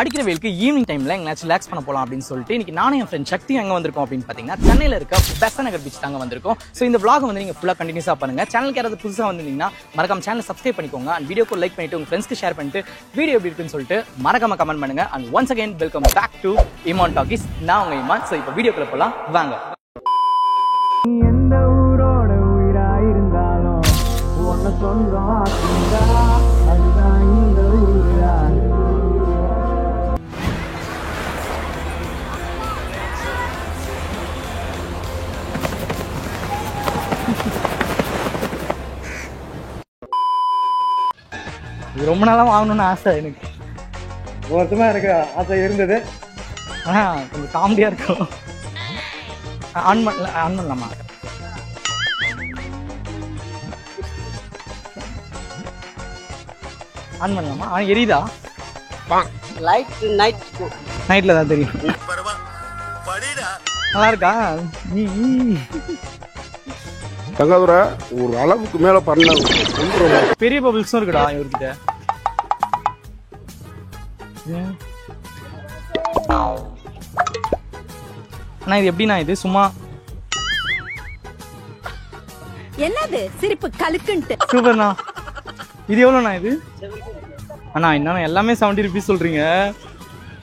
அடிக்கிற வெயிலுக்கு ஈவினிங் டைம்ல எங்கேயாச்சும் ரிலாக்ஸ் பண்ண போகலாம் அப்படின்னு சொல்லிட்டு இன்னைக்கு நானும் என் ஃப்ரெண்ட் சக்தி எங்கே வந்திருக்கோம் அப்படின்னு பார்த்தீங்கன்னா சென்னையில் இருக்க பெசன்ட் நகர் பீச் தாங்க வந்திருக்கோம். ஸோ இந்த vlog வந்து நீங்கள் ஃபுல்லாக கண்டினியூஸாக பண்ணுங்க. சேனலுக்கு யாராவது புதுசாக வந்திருந்தீங்கன்னா மறக்காம சேனல் சப்ஸ்கிரைப் பண்ணிக்கோங்க. அண்ட் வீடியோக்கு லைக் பண்ணிட்டு உங்க ஃப்ரெண்ட்ஸ்க்கு ஷேர் பண்ணிட்டு வீடியோ எப்படி இருக்குன்னு சொல்லிட்டு மறக்காம கமெண்ட் பண்ணுங்க. And once again welcome back to Imman Talkies. நான் உங்க இமான். ஸோ இப்போ வீடியோக்குள்ள போகலாம் வாங்க. ரொம்ப நாளா வாங்கணும்னு ஆசை எனக்கு. ஒருத்தமா எனக்கு ஆசை இருந்தது. கொஞ்சம் காமெடியா இருக்கும். ஆன் பண்ணலாமா? ஆன் பண்ணலாமா? எரியுதா? நைட்ல தான் தெரியும். நல்லா இருக்கா? தங்காதுரை ஒரு அளவுக்கு மேல பண்ண பெரிய பபிள்ஸும் இருக்குடா இவர்கிட்ட. அண்ணா இது எப்படின்னா இது சும்மா என்னது சிரிப்பு கலுக்குன்ட்டு. சூப்பர்ண்ணா. இது எவ்வளோண்ணா இது? அண்ணா என்னண்ணா எல்லாமே 70 rupees சொல்றீங்க,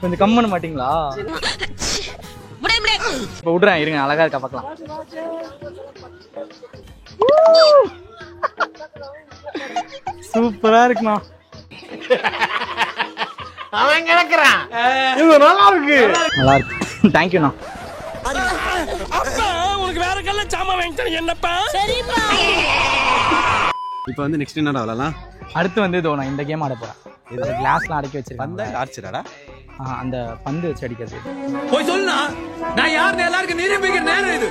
கொஞ்சம் கம் பண்ண மாட்டீங்களா? இப்போ விடுறேன் இருங்க, அழகா இருக்கா பார்க்கலாம். சூப்பரா இருக்குண்ணா. அவன் கிடக்குறான். இது நல்லா இருக்கு. நல்லா இருக்கு. தேங்க்யூண்ணா. உனக்கு வேற கல்ல சாமா வாங்கிட்டேன் என்னப்பா? சரிப்பா. இப்போ வந்து நெக்ஸ்ட் என்னடா விளையாடலாம்? அடுத்து வந்து இதோ நான் இந்த கேம் ஆட போறேன். இதுல கிளாஸ்லாம் அடக்கி வச்சிருக்கேன். பந்த ஆர்ச்சராடா? அந்த பந்து வச்சு அடிக்கிறது. போய் சொல்லுனா நான் யாருன்னு எல்லாருக்கும் நிரூபிக்கிற நேரம் இது.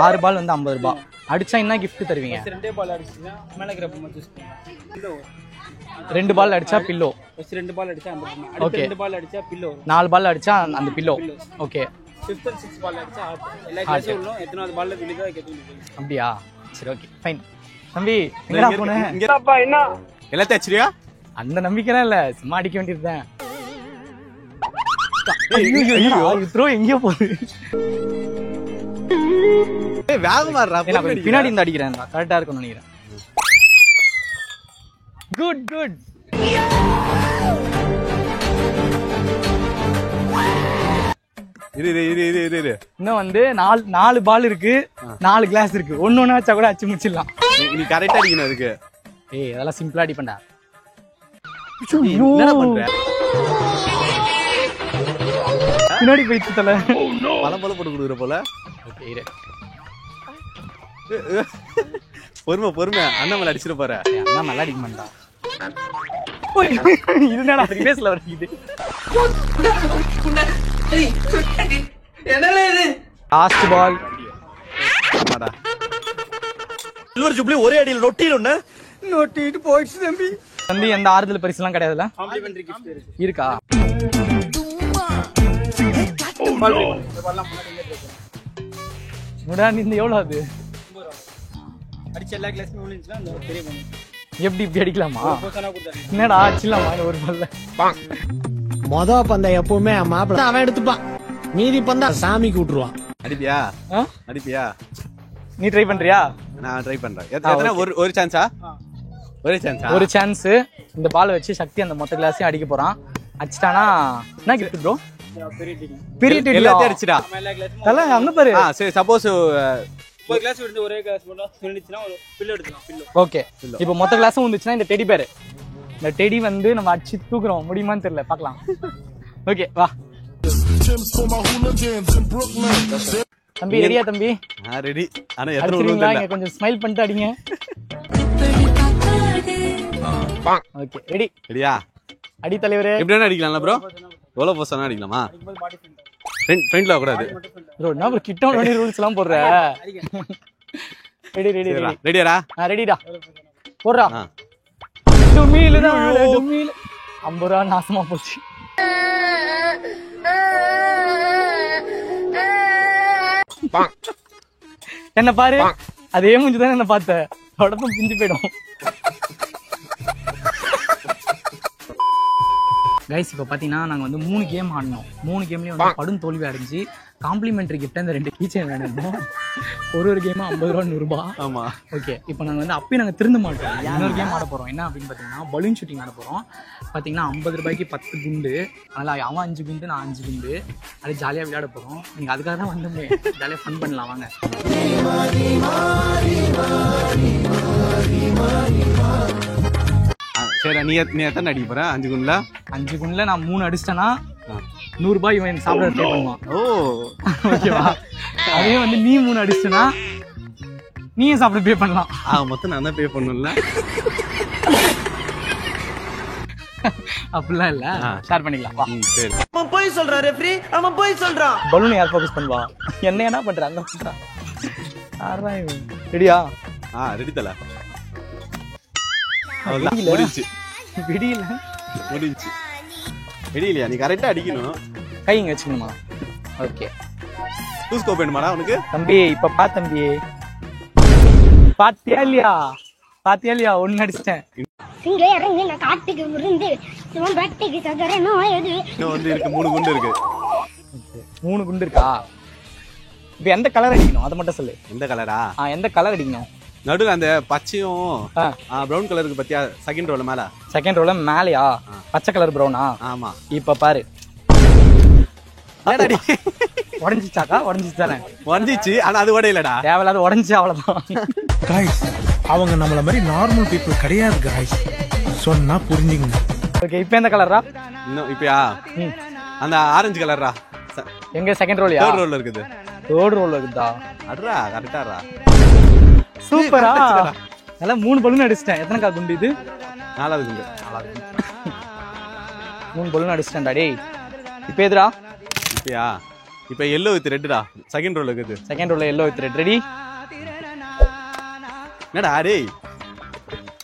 6 பால் வந்து 50 ரூபாய். அடிச்சா என்ன gift தருவீங்க? 2 பால் அடிச்சீங்க மேல கிராப் சூஸ் பண்ணுங்க. 2 பால் அடிச்சா பில்லோ. 2 பால் அடிச்சா அந்த அடுத்து 2 பால் அடிச்சா பில்லோ. 4 பால் அடிச்சா அந்த pillow. Okay. 5th and 6th பால் அடிச்சா எல்லா கிளாஸும் உள்ள எத்தனாவது பால்ல விழுதோ கேட்குது. அப்படியா? சரி ஓகே ஃபைன். தம்பி எங்கடா போனே? இங்கப்பா என்ன எல்லாத்தையும் அடிச்சிரியா? அந்த நம்பிக்கைலாம் இல்ல, சும்மா அடிக்க வேண்டியதுதான். ஐயோ த்ரோ எங்கயோ போகுது. ஏய் வேகமா ரா. பின்னாடி இருந்து அடிக்கிறேன், கரெக்டா இருக்கும்னு நினைக்கிறேன். Good good. இரு இன்னும் வந்து 4 பால் இருக்கு, 4 கிளாஸ் இருக்கு. ஒண்ணு வச்சா கூட அச்சு முடிச்சிடலாம். நீ கரெக்டா அடிக்கணும் அதுக்கு. ஏய் அதெல்லாம் சிம்பிளா அடிப்பேன்டா. என்னடா பண்ற? பின்னாடி போயிட்டு தல பலம் போல போட்டு கொடுக்குற போல. ஓகே இரு. பொறுமை அண்ணாமலை அடிச்சிட போற. அண்ணா நல்லா அடிக்க மாட்டா. இதுடா ரிவேஸ்ல வருது. என்னடா இது? Last ball. ஆமாடா. சில்வர் ஜூப்ளி ஒரே அடியில் நொட்டிடுன்னு நொட்டிட்டு போயிடுச்சு தம்பி. வந்து எந்த ஆறுதல் பரிசுலாம் கிடையாதுல? காம்ப்ளிமெண்டரி கிஃப்ட் இருக்கு. இருக்கா? முடா இந்த எவ்வளவு அது? அடிச்ச எல்லா கிளாஸ்மே விழுந்துச்சுனா அந்த பெரிய பண்ணு. எப்படி இப்படி அடிக்கலாமா? போசனா கொடுத்தாங்க. என்னடா அடிச்சலாமா ஒரு பால்ல? மொத பந்த எப்பவுமே மாப்பிள்ள அவன் எடுத்துப்பான், மீதி பந்தா சாமிக்கு விட்டுருவான். அடிப்பியா? நீ ட்ரை பண்றியா? நான் ட்ரை பண்றேன். எத்தனை? ஒரு சான்ஸா? ஒரே சான்ஸா? ஒரு சான்ஸ். இந்த பால் வச்சு சக்தி அந்த மொத்த கிளாஸையும் அடிக்க போறான். அடிச்சிட்டானா என்ன கிஃப்ட் ப்ரோ? பெரிய டெடி எல்லாத்தையும் அடிச்சிடா. எல்லா கிளாஸ்மே தல அங்க பாரு. சரி சப்போஸ் ஒரு கிளாஸ் விட்டு ஒரே கிளாஸ் போட்டா விழுந்துச்சுனா ஒரு பில்லோ எடுக்கலாம். பில்லோ. ஓகே. இப்போ மொத்த கிளாஸும் வந்துச்சுனா இந்த டெடி பேர். இந்த டெடி வந்து நம்ம அடிச்சு தூக்குறோம், முடியுமான்னு தெரியல, பார்க்கலாம். ஓகே வா தம்பி. ரெடியா தம்பி? ரெடி. ஆனா எத்தனை அடிச்சிருங்களா? இங்க கொஞ்சம் ஸ்மைல் பண்ணிட்டு அடிங்க. Okay ready. ரெடியா? அடி தலைவரே. எப்படி வேணா அடிக்கலாம்ல ப்ரோ? எவ்வளவு போஸ்டா அடிக்கலாமா? ஃப்ரண்ட்ல கூடாது ப்ரோ. என்ன ப்ரோ கிட்ட ஒண்ணு ரூல்ஸ் எல்லாம் போடுற? Ready ready ready. ரெடியாடா? ரெடிடா. போடுறா. டுமீல் தான் டுமீல். 50 ரூபா நாசமா போச்சு. என்ன பாரு, அதே மூஞ்சிதான் என்ன பார்த்த, உடம்பும் பிஞ்சு போயிடும். கைஸ் இப்போ பார்த்தீங்கன்னா நாங்கள் வந்து 3 கேம் ஆடினோம். 3 கேம்லேயும் வந்து படும் தோல்வி அடைஞ்சு காம்ப்ளிமெண்ட்ரி கிஃப்ட் அந்த 2 கீச்சைன் வேணும். ஒரு கேமும் 50 ரூபா 100 ரூபா. ஆமா. ஓகே, இப்போ நாங்கள் வந்து அப்பயும் நாங்கள் திருந்த மாட்டோம். இன்னொரு கேம் ஆட போகிறோம். என்ன அப்படின்னு பார்த்தீங்கன்னா பலூன் ஷூட்டிங் ஆட போகிறோம். பார்த்தீங்கன்னா 50 ரூபாய்க்கு 10 குண்டு. அதனால் அவன் 5 குண்டு, நான் 5 குண்டு. அது ஜாலியாக விளையாட போகிறோம். நீங்கள் அதுக்காக தான் வந்து ஜாலியாக ஃபன் பண்ணலாம் வாங்க. சரி, நீ எத்தனை அடிக்க போற? 5 குண்டுல 5 குண்டுல நான் 3 அடிச்சிட்டேன்னா 100 ரூபாய் இவன் எனக்கு சாப்பிட பே பண்ணுவான். ஓ ஓகேவா? அதே வந்து நீ 3 அடிச்சிட்டனா நீயே சாப்பிட பே பண்ணலாம். மொத்தம் நான் தான் பே பண்ணணும்ல. அப்படிலாம் இல்ல, ஷேர் பண்ணிக்கலாம் வா. சரி. அவன் போய் சொல்றான் ரெஃப்ரி, அவன் போய் சொல்றான். பலூன் யார் ஃபோக்கஸ் பண்ணுவா? என்ன பண்ற அங்க பண்றா? ஆறா இவன். ரெடியா? ரெடி தல. அவ்வளவுதான் முடிஞ்சு. விடியல. முடிஞ்சு. விடியலையா? நீ கரெக்டா அடிக்கணும். கை இங்க வச்சுக்கணுமா? ஓகே. டூ ஸ்கோப் வேணுமாடா உனக்கு? தம்பி இப்ப பா தம்பி. பாத்தியா இல்லையா? ஒன்னு அடிச்சிட்டேன். இங்க இறங்கி நான் காட்டுக்கு விருந்து இவன் வெட்டிக்கு சகரணும் எது இன்னும் வந்து இருக்கு 3 குண்டு இருக்கு. 3 குண்டு இருக்கா? இப்ப எந்த கலர் அடிக்கணும் அதை மட்டும் சொல்லு. எந்த கலரா? எந்த கலர் அடிக்கணும்? நடுவுல அந்த பச்சையும் பிரவுன் கலருக்கு பத்தியா? செகண்ட் ரோல மேல. செகண்ட் ரோல மேலயா? பச்சை கலர் பிரவுனா? ஆமா. இப்ப பாரு. உடஞ்சிச்சாக்கா? உடஞ்சிச்சானே? உடஞ்சிச்சு, ஆனா அது உடையலடா. தேவையில்லாத உடஞ்சி அவ்வளவுதான். காய்ஸ் அவங்க நம்மள மாதிரி நார்மல் பீப்புள் கிடையாது காய்ஸ், சொன்னா புரிஞ்சுங்க. ஓகே, இப்போ எந்த கலரா? இன்னும் இப்பயா அந்த ஆரஞ்சு கலர்ரா. எங்க செகண்ட் ரோலயா? தேர்ட் ரோல்ல இருக்குது. தேர்ட் ரோல்ல இருக்குதா? அட்ரா கரெக்டாரா. சூப்பரா. நல்லா 3 பலூன் அடிச்சிட்டேன். எத்தனை கா குண்டு இது? 4வது குண்டு. 3 பலூன் அடிச்சிட்டேன்டா டேய். இப்போ எதுடா? இப்பயா இப்போ yellow with red டா. செகண்ட் ரோல்ல இருக்குது. செகண்ட் ரோல்ல yellow with red. ரெடி? என்னடா டேய்?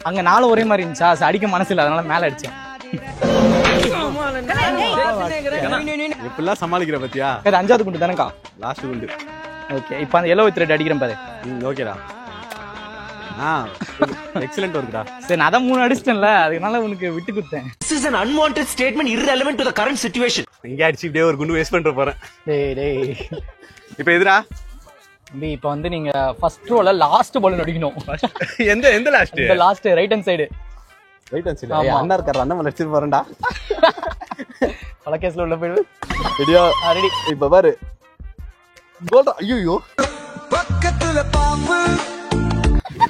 அங்க 4 ஒரே மாதிரி இருந்துச்சா? அடிக்க மனசு இல்ல, அதனால மேல அடிச்சேன். எப்படிலாம் சமாளிக்கிற பத்தியா? இது 5வது குண்டு தானேக்கா? லாஸ்ட் குண்டு. ஓகே, இப்போ அந்த yellow with red அடிக்கிறேன் பாரு. ஓகேடா. எக்ஸலென்ட் ஒர்க்டா. சரி, நான் அதான் 3 அடிச்சிட்டேன்ல, அதனால உனக்கு விட்டு கொடுத்தேன். This is an unwanted statement irrelevant to the current situation. இங்க அடிச்சு இப்படியே ஒரு குண்டு வேஸ்ட் பண்ற போறேன். டேய். இப்போ எதுடா? தம்பி இப்போ வந்து நீங்க ஃபர்ஸ்ட் ரோல லாஸ்ட் பலூன் அடிக்கணும். எந்த லாஸ்ட்? இந்த last right hand side. Right hand side. அண்ணா இருக்காரு, அண்ணா மேல அடிச்சு போறேன்டா. பல கேஸ்ல உள்ள போயிடு. ரெடியா? ரெடி. இப்ப பாரு. கோல்டா. ஐயோ. பக்கத்துல பாம்பு.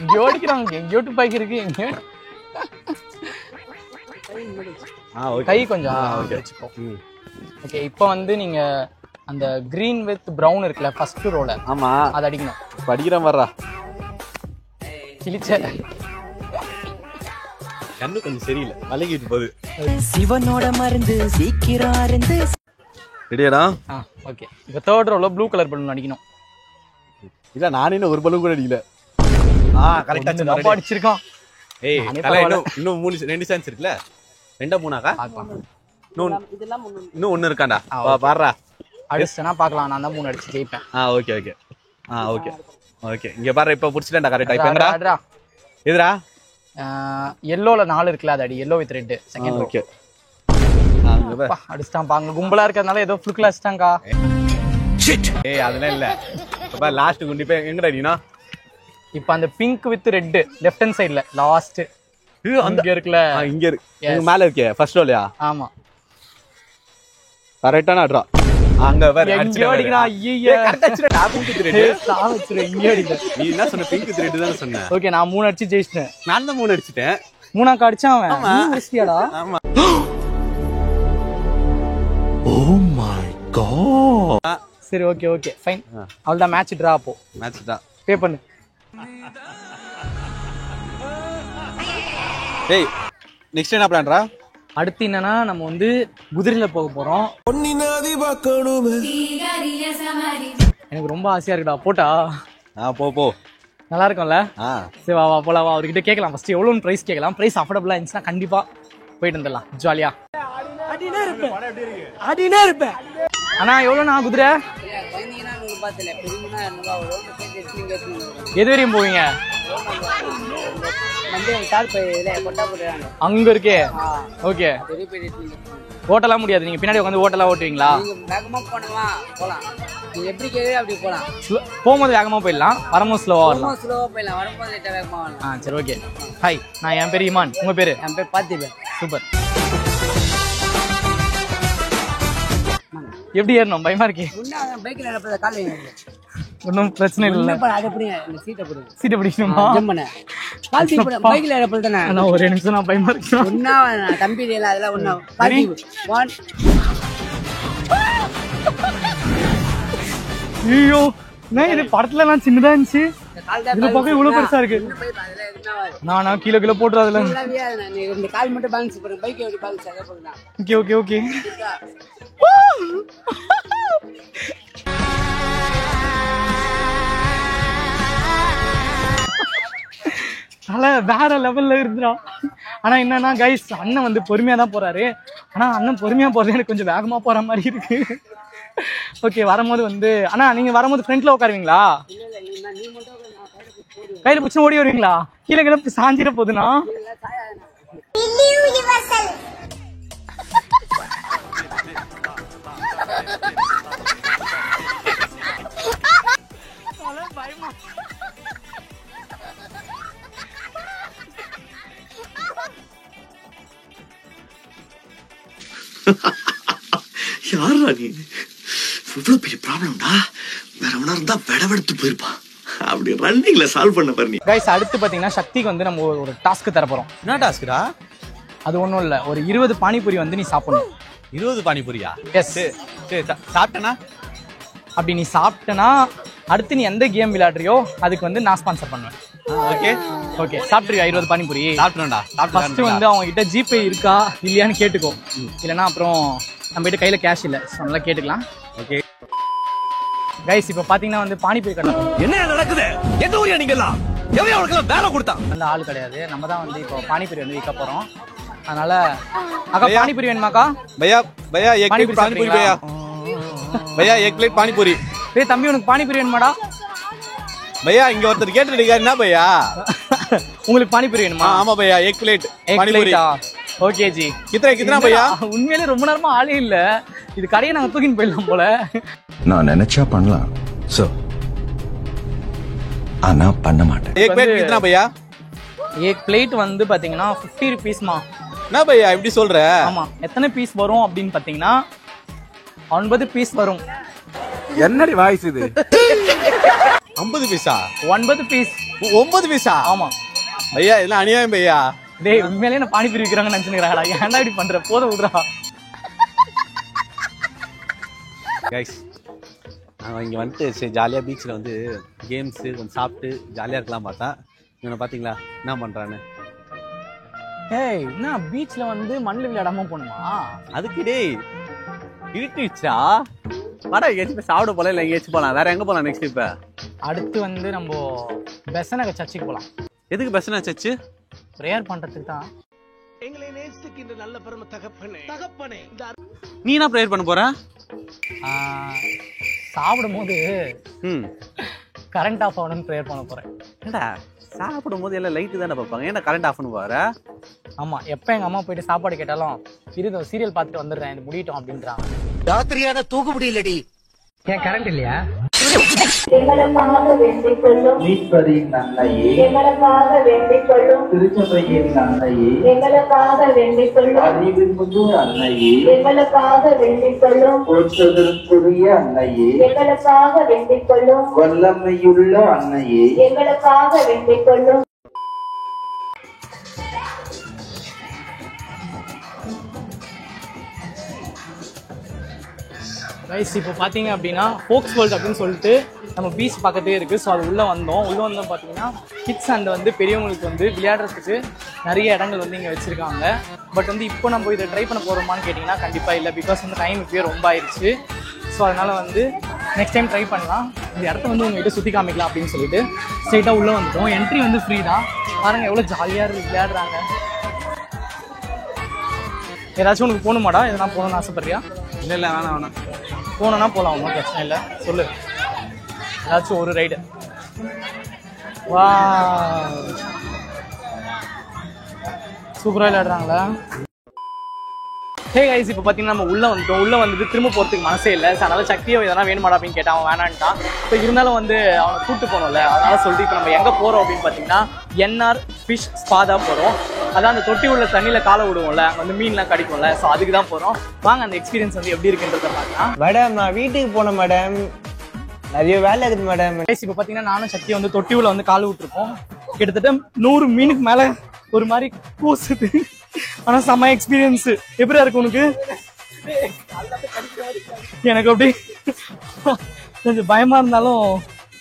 இங்க ஓடிக்கிறாங்க. எங்கயோ பாய்க்கு இருக்கு. எங்க ஓகே. கை கொஞ்சம் வச்சுக்கோ. ஓகே, இப்போ வந்து நீங்க அந்த கிரீன் வித் பிரவுன் இருக்குல்ல ஃபர்ஸ்ட் ரோல. ஆமா. அத அடிக்கணும். படிக்கிற மாதிரிடா. கிழிச்ச. கண்ணு கொஞ்சம் சரியில்லை, வலிக்கிட்டு போகுது. சிவனோட மருந்து சீக்கிரம் அருந்து. ரெடியாடா? ஓகே, இப்போ தேர்ட் ரோல ப்ளூ கலர் பலூன் அடிக்கணும். இல்ல நானே இன்னும் ஒரு பலூன் கூட அடிக்கல. கரெக்ட்டா நம்ம அடிச்சிருக்கோம். ஏய் தல, இன்னும் 2 சான்ஸ் இருக்குல. 2 3ஆக்கா? இன்னும் 1 இருக்காண்டா. பாறா. அடிச்சனா பார்க்கலாம். நான் தான் 3 அடிச்சு ஜெயிப்பேன். Okay okay. Okay okay. இங்க பாரு, இப்ப புடிச்சிட்டேன்டா கரெக்ட்டா. இப்போ எங்கடா? எதுடா? yellowல 4 இருக்குல, அது அடி. yellow with red second row. Okay. அங்க பாரு. அடிச்சான் பாங்க. கும்பலா இருக்கறனால ஏதோ ஃப்ளுக்ல அடிச்சாங்கா. ஷிட். ஏய் அதெல்லாம் இல்ல. இப்ப லாஸ்ட் குண்டு இப்ப எங்கடா அடினா? இப்போ அந்த pink with red left hand சைடுல லாஸ்ட். அங்க இருக்குல. இங்க இருக்கு. இங்க மேல இருக்கே ஃபர்ஸ்ட் ரோலயா? ஆமா. கரெக்ட்டான அட்ரா. அங்க பாரு அடிச்சு அடிக்குறா. ஐயே கரெக்ட்டா அடிச்சடா. Pink with red. சாவச்சுற. இங்க அடிக்குற. நீ என்ன சொன்ன? பிங்க் வித் ரெட் தான சொன்ன. ஓகே, நான் 3 அடிச்சு ஜெயிச்சிட்டேன். நான் தான் 3 அடிச்சிட்டேன். 3ஆக்கு அடிச்சான் அவன். நீ முடிச்சிட்டியாடா? ஆமா. Oh my god. சரி, ஓகே ஓகே ஃபைன். அவ்வளவுதான், மேட்ச் டிரா. அப்போ மேட்ச் தான். பே பண்ணு. டேய் நெக்ஸ்ட் என்ன பிளான்டா? அடுத்து என்னன்னா நம்ம வந்து குதிரையில போக போறோம். எனக்கு ரொம்ப ஆசையா இருக்குடா. போட்டா? போ. நல்லா இருக்கும்ல? சரி வா போலாம். அவர்கிட்ட கேட்கலாம். ஃபர்ஸ்ட் எவ்வளவு பிரைஸ் கேட்கலாம். பிரைஸ் அஃபோர்டபுளா இருந்துச்சுன்னா கண்டிப்பா போயிட்டு வந்துடலாம் ஜாலியா. அடினே இருப்பேன். அண்ணா எவ்வளோண்ணா குதிரை? பார்த்தல பெருமைனா 200 வரும் எது வரையும் போவீங்க? கால் பையில கொட்டா போடுறாங்க அங்க இருக்கே. ஓகே. பெரிய பெரிய ஓட்டலாம் முடியாது, நீங்க பின்னாடி உட்காந்து ஓட்டலாம் ஓட்டுவீங்களா? நீங்க வேகமா போனோமா போலாம், நீங்க எப்படி கேக்குறீங்க அப்படி போலாம். போகும்போது வேகமா போயிடலாம், வரும்போது ஸ்லோவா வரலாம். ஸ்லோவா போயிடலாம், வரும்போது லைட்டா வேகமா வரலாம். சரி ஓகே. ஹாய், நான் என் பேர் இமான். உங்க பேரு? என் பேர் பார்த்திபன். சூப்பர். எப்படி ஏறணும்? பயமா இருக்கே. பைக்ல நடப்பத கால் வைங்க. ஒன்றும் பிரச்சனை இல்லை. அதை பிடிங்க, இந்த சீட்டை பிடிங்க. சீட்டை பிடிக்கணுமா? ஜம்ப் பண்ண கால் தீ போட பைக்ல நடப்பது தானே. நான் ஒரே நிமிஷம், நான் பயமா இருக்கேன். ஒண்ணா தம்பி இல்ல அதெல்லாம் ஒண்ணா. கால் தீ 1. ஐயோ, நான் இது படத்துல எல்லாம் சின்னதா இருந்துச்சு, இந்த பக்கம் இவ்வளவு பெருசா இருக்கு. நானா கிலோ கிலோ போட்டுறதுல. இந்த கால் மட்டும் பேலன்ஸ் பண்ணுங்க, பைக் எப்படி பேலன்ஸ் ஆக போகுதுனா. Okay okay okay. வேற லெவல்ல இருக்குறா. ஆனா என்னன்னா கைஸ், அண்ணன் வந்து பொறுமையா தான் போறாரு. ஆனா அண்ணன் பொறுமையா போறது எனக்கு கொஞ்சம் வேகமா போற மாதிரி இருக்கு. ஓகே, வரும்போது வந்து அண்ணா நீங்க வரும்போது ஃப்ரண்ட்ல உட்காருவீங்களா? கையில பிடிச்சி ஓடி வருவீங்களா? கீழே கிளம்பி சாஞ்சிட போகுதுண்ணா. யாரா நீ? இவ்வளவு பெரிய ப்ராப்ளம்டா. வேற ஒண்ணா இருந்தா வெடவெடுத்து போயிருப்பான். அப்படி ரன்னிங்ல சால்வ் பண்ண பாரு நீ. கைஸ், அடுத்து பாத்தீங்கன்னா சக்திக்கு வந்து நம்ம ஒரு டாஸ்க் தர போறோம். என்ன டாஸ்க்டா? அது ஒண்ணும் இல்ல, ஒரு 20 பானிபூரி வந்து நீ சாப்பிடணும். 20 பானிபூரியா? எஸ். சரி, சாப்பிட்டேனா? அப்படி நீ சாப்பிட்டனா அடுத்து நீ எந்த கேம் விளையாடுறியோ அதுக்கு வந்து நான் ஸ்பான்சர் பண்ணுவேன். Okay okay. சாப்பிட்டுருவியா 20 பானிபூரி? சாப்பிட்டேன்டா. ஃபர்ஸ்ட் வந்து அவங்க கிட்ட ஜிபே இருக்கா இல்லையான்னு கேட்டுக்கோ. இல்லைன்னா அப்புறம் நம்ம கிட்ட கையில கேஷ் இல்ல, ஸோ நல்லா கேட்டுக்கலாம். ஓகே கைஸ், இப்போ பாத்தீங்கன்னா வந்து பானிபூரி கடை என்ன நடக்குது? எந்த ஊரியா நீங்கலாம்? எவன் அவங்களுக்கு வேலை கொடுத்தான்? அந்த ஆள் கிடையாது, நம்ம தான் வந்து இப்போ பானிபூரி வந்து விற்க போறோம். அதனால அக்கா பானிபூரி வேணுமாக்கா? பையா பையா एक प्लेट पानीपुरी भैया. भैया एक प्लेट पानीपुरी. டேய் தம்பி, உனக்கு பானிபூரி வேணுமாடா? भैया இங்க ஒருத்தர் கேட்டுட்டு இருக்காரு. என்ன பையா? உங்களுக்கு பானிபூரி வேணுமா? ஆமா பையா, एक प्लेट पानीपुरी. Okay G. कितना भैया? உண்மையிலே ரொம்ப நேரமா ஆளே இல்ல, இது கடையை நாங்க தூக்கின்னு போயிடலாம் போல. நான் நினைச்சா பண்ணலாம் சோ, ஆனா பண்ண மாட்டேன். एक प्लेट कितना भैया? एक प्लेट வந்து பாத்தீங்கன்னா 50 rupeesமா. என்ன பையா இப்படி சொல்ற? ஆமா. எத்தனை பீஸ் வரும் அப்படின்னு பாத்தீங்கன்னா 9 பீஸ் வரும். என்னடி வாய்ஸ் இது? 50 பீஸா? 9 பீஸ். 9 பீஸா? ஆமா பையா, இதெல்லாம் அநியாயம் பையா. டேய், உண்மையிலேயே நான் பானிபூரி விற்கிறாங்கன்னு நினைச்சுக்கிறாடா. ஏன்டா இப்படி பண்ற? போத விடுறா. கைஸ், நாங்கள் இங்கே வந்துட்டு சரி ஜாலியாக பீச்சில் வந்து கேம்ஸு கொஞ்சம் சாப்பிட்டு ஜாலியாக இருக்கலாம் பார்த்தா, இவனை பார்த்தீங்களா என்ன பண்ணுறான்னு? ஏய், என்ன பீச்ல வந்து மண்ணில் விளையாடாம போகணுமா? அதுக்கு டேய் இருட்டுச்சா, வாடா எங்கேயாச்சும் போய் சாப்பிட போகலாம், இல்லை எங்கேயாச்சும் போகலாம். வேற எங்கே போகலாம் நெக்ஸ்ட்? இப்போ அடுத்து வந்து நம்ம பெசனக சர்ச்சுக்கு போகலாம். எதுக்கு பெசனா சர்ச்சு? ப்ரேயர் பண்றதுக்கு தான். எங்களை நேசிக்கின்ற நல்ல பெருமை தகப்பனே, தகப்பனே. நீ என்ன ப்ரேயர் பண்ண போற? சாப்பிடும் போது கரண்ட் ஆஃப் ஆகணும்னு ப்ரேயர் பண்ண போறேன். ஏண்டா சாப்பிடும் போது எல்லாம் லைட்டு தானே பார்ப்பாங்க, ஏன்னா கரண்ட் ஆஃப் பண்ண போற? ஆமா, எப்ப எங்க அம்மா போயிட்டு சாப்பாடு கேட்டாலும் இருந்தோம் சீரியல் பார்த்துட்டு வந்துடுறேன், இது முடியட்டும் அப்படின்றாங்க. ராத்திரியான தூக்கு முடியலடி. ஏன் கரண்ட் இல்லையா? எங்களுக்காக வேண்டிக் கொள்ளும் மீட்பரின் நன்மையே, எங்களுக்காக வேண்டிக் கொள்ளும் திருச்சபையின் நன்மையே, எங்களுக்காக வேண்டிக் கொள்ளும் அறிவின்புது அன்னையே, எங்களுக்காக வேண்டிக் கொள்ளும் போற்றுதற்குரிய அன்னையே, எங்களுக்காக வேண்டிக் கொள்ளும் வல்லமையுள்ள அன்னையே, எங்களுக்காக வேண்டிக் கொள்ளும். கைஸ், இப்போ பார்த்தீங்க அப்படின்னா ஃபோக்ஸ் வேர்ல்ட் அப்படின்னு சொல்லிட்டு நம்ம பீச் பக்கத்தே இருக்குது. ஸோ அது உள்ளே வந்தோம் பார்த்தீங்கன்னா கிட்ஸ் அண்ட் வந்து பெரியவங்களுக்கு வந்து விளையாடுறதுக்கு நிறைய இடங்கள் வந்து இங்கே வச்சுருக்காங்க. பட் வந்து இப்போ நம்ம இதை ட்ரை பண்ண போகிறோமான்னு கேட்டிங்கன்னா கண்டிப்பாக இல்லை, பிகாஸ் வந்து டைம் இப்போயே ரொம்ப ஆயிடுச்சு. ஸோ அதனால் வந்து நெக்ஸ்ட் டைம் ட்ரை பண்ணலாம். இந்த இடத்த வந்து உங்கள்கிட்ட சுற்றி காமிக்கலாம் அப்படின்னு சொல்லிட்டு ஸ்ட்ரெயிட்டாக உள்ளே வந்துட்டோம். என்ட்ரி வந்து ஃப்ரீ தான். பாருங்கள் எவ்வளோ ஜாலியாக இருக்குது, விளையாடுறாங்க. ஏதாச்சும் உனக்கு போகணுமாடா? எதனா போகணும்னு ஆசைப்படுறியா? இல்லை வேணாம் போனோன்னா போகலாம், ஒன்றும் பிரச்சனை இல்லை. சொல்லு. ஏதாச்சும் ஒரு ரைடு. வா, சூப்பரா விளையாடுறாங்களா. ஹே கைஸ், இப்போ பார்த்தீங்கன்னா நம்ம உள்ள வந்துட்டு திரும்ப போகிறதுக்கு மனசே இல்லை. ஸோ அதனால சக்தியோ இதெல்லாம் வேணுமாடா அப்படின்னு கேட்டான். அவன் வேணான்ட்டான். ஸோ இருந்தாலும் வந்து அவனை கூப்பிட்டு போகணும்ல, அதனால சொல்லிட்டு இப்போ நம்ம எங்கே போகிறோம் அப்படின்னு பார்த்தீங்கன்னா என்ஆர் ஃபிஷ் ஸ்பா தான் போகிறோம். அதான் அந்த தொட்டி உள்ள தண்ணியில் காலை விடுவோம்ல, அங்கே வந்து மீன்லாம் கிடைக்கும்ல. ஸோ அதுக்கு தான் போகிறோம். வாங்க அந்த எக்ஸ்பீரியன்ஸ் வந்து எப்படி இருக்குன்றத பார்க்கலாம். மேடம் நான் வீட்டுக்கு போனேன் மேடம், நிறைய வேலை இருக்குது மேடம். கைஸ், இப்போ பார்த்தீங்கன்னா நானும் சக்தியை வந்து தொட்டி உள்ள வந்து காலை விட்டுருக்கோம். கிட்டத்தட்ட 100 மீனுக்கு மேலே ஒரு மாதிரி கூசுது. ஆனா செம்ம எக்ஸ்பீரியன்ஸ். எப்படியா இருக்கு உனக்கு? எனக்கு அப்படி கொஞ்சம் பயமா இருந்தாலும்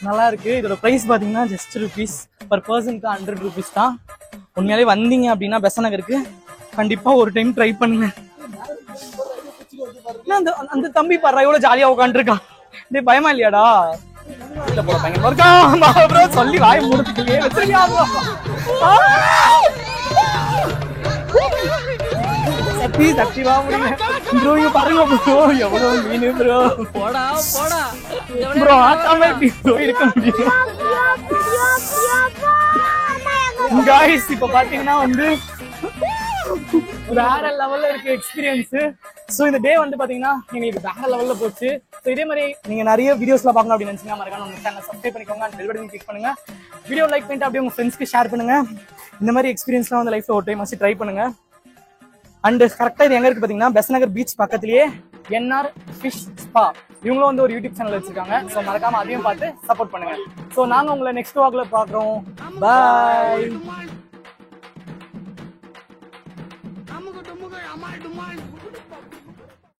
நல்லா இருக்கு. இதோட பிரைஸ் பாத்தீங்கன்னா ஜஸ்ட் ₹1 பர் பர்சனுக்கு 100 rupees தான். உண்மையாலே வந்தீங்க அப்படின்னா பெசன்ட் நகருக்கு கண்டிப்பா ஒரு டைம் ட்ரை பண்ணுங்க. அந்த தம்பி பாரு எவ்வளவு ஜாலியா உட்காந்துருக்கான். டேய் பயமா இல்லையாடா? சொல்லி வாய மூடுறதுக்கு சக்தி வா முடியல ப்ரோ. இங்க பாருங்க ப்ரோ, எவ்வளவு மீன் ப்ரோ. போடா போடா ப்ரோ, ஆட்டாம ப்ரோ இருக்க முடியும். गाइस இப்போ பாத்தீங்கன்னா வந்து வேற லெவல்ல இருக்கு எக்ஸ்பீரியன்ஸ். சோ இந்த டே வந்து பாத்தீங்கன்னா எங்களுக்கு வேற லெவல்ல போச்சு. சோ இதே மாதிரி நீங்க நிறைய வீடியோஸ்லாம் பார்க்கணும் அப்படின்னு நினைச்சீங்கன்னா மறக்காம நம்ம சேனலை சப்ஸ்கிரைப் பண்ணிக்கோங்க, பெல் பட்டன் கிளிக் பண்ணுங்க, வீடியோ லைக் பண்ணிட்டு அப்படியே உங்க ஃப்ரெண்ட்ஸ்க்கு ஷேர் பண்ணுங்க. இந்த மாதிரி எக்ஸ்பீரியன்ஸ்லாம் வந்து லைஃப்ல ஒரு டைம் ஆச்சு ட்ரை பண்ணுங்க. அண்ட் கரெக்டா இது எங்க இருக்கு பாத்தீங்கன்னா பெசன்ட் நகர் பீச் பக்கத்திலேயே என்ஆர் ஃபிஷ் ஸ்பா. இவங்களும் வந்து ஒரு யூடியூப் சேனல் வச்சிருக்காங்க. ஸோ மறக்காம அதையும் பார்த்து சப்போர்ட் பண்ணுங்க. ஸோ நாங்க உங்களை நெக்ஸ்ட் வாக்ல பாக்குறோம். பாய்.